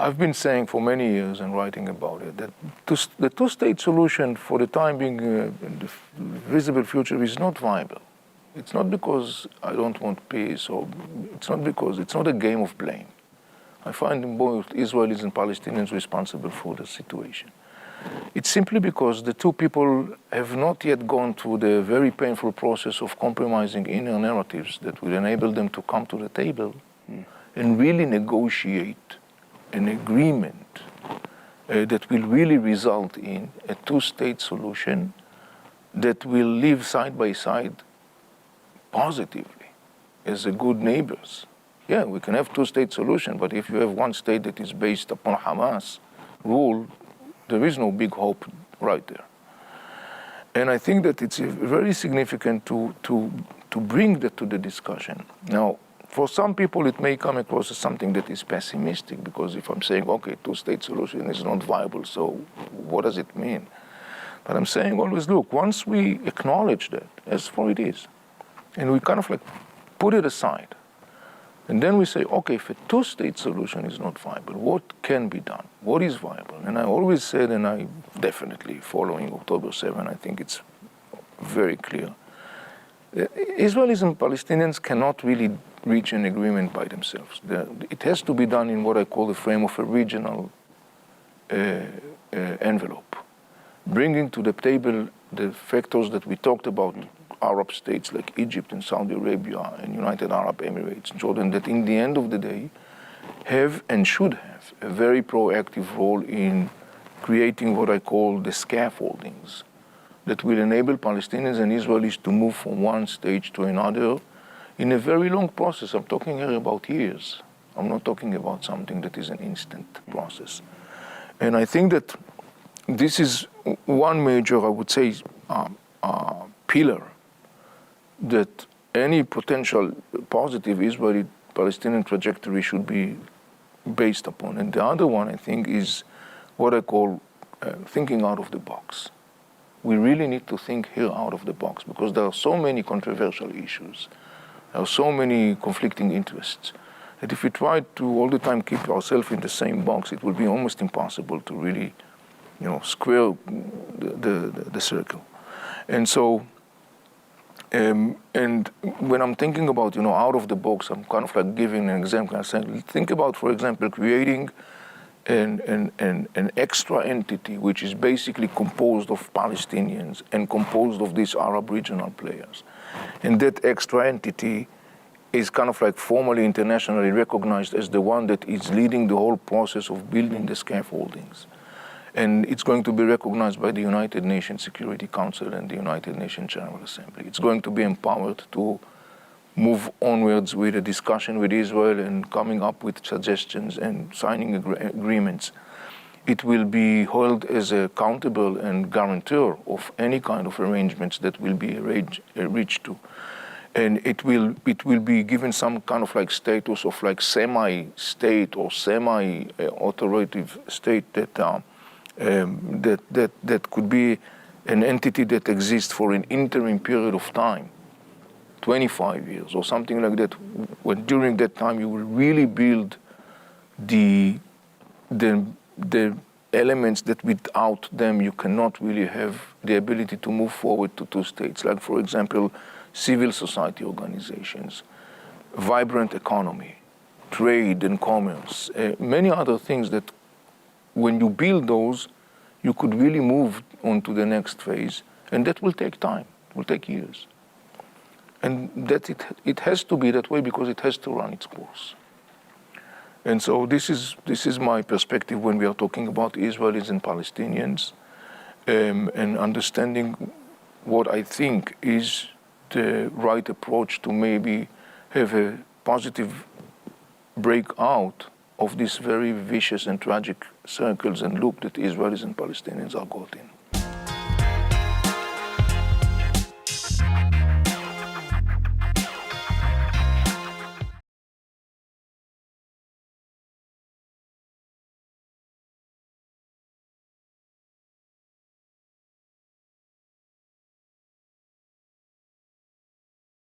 I've been saying for many years and writing about it that the two-state solution for the time being in the visible future is not viable. It's not because I don't want peace, or it's not a game of blame. I find both Israelis and Palestinians responsible for the situation. It's simply because the two people have not yet gone through the very painful process of compromising inner narratives that will enable them to come to the table and really negotiate an agreement that will really result in a two-state solution that will live side by side positively as a good neighbors. Yeah, we can have two-state solution, but if you have one state that is based upon Hamas rule, there is no big hope right there. And I think that it's very significant to bring that to the discussion. Now, for some people, it may come across as something that is pessimistic, because if I'm saying, okay, two-state solution is not viable, so what does it mean? But I'm saying always, look, once we acknowledge that as for it is, and we kind of like put it aside, and then we say, okay, if a two-state solution is not viable, what can be done? What is viable? And I always said, and I definitely, following October 7, I think it's very clear, Israelis and Palestinians cannot really reach an agreement by themselves. It has to be done in what I call the frame of a regional envelope, bringing to the table the factors that we talked about, Arab states like Egypt and Saudi Arabia and United Arab Emirates, Jordan, that in the end of the day have and should have a very proactive role in creating what I call the scaffoldings that will enable Palestinians and Israelis to move from one stage to another in a very long process. I'm talking here about years. I'm not talking about something that is an instant process. And I think that this is one major, I would say, pillar that any potential positive Israeli-Palestinian trajectory should be based upon. And the other one, I think, is what I call thinking out of the box. We really need to think here out of the box, because there are so many controversial issues. There are so many conflicting interests that if we try to all the time keep ourselves in the same box, it will be almost impossible to really, square the circle. And so, and when I'm thinking about, out of the box, I'm kind of like giving an example. I'm saying, think about, for example, creating an extra entity which is basically composed of Palestinians and composed of these Arab regional players. And that extra entity is kind of like formally internationally recognized as the one that is leading the whole process of building the scaffoldings. And it's going to be recognized by the United Nations Security Council and the United Nations General Assembly. It's going to be empowered to move onwards with a discussion with Israel and coming up with suggestions and signing agreements. It will be held as accountable and guarantor of any kind of arrangements that will be reached to. And it will be given some kind of like status of like semi-state or semi-authoritative state that could be an entity that exists for an interim period of time, 25 years or something like that, when during that time you will really build the elements that without them you cannot really have the ability to move forward to two states, like, for example, civil society organizations, vibrant economy, trade and commerce, many other things that when you build those, you could really move on to the next phase, and that will take time, it will take years. And that it has to be that way because it has to run its course. And so this is my perspective when we are talking about Israelis and Palestinians, and understanding what I think is the right approach to maybe have a positive breakout of these very vicious and tragic circles and loop that Israelis and Palestinians are caught in.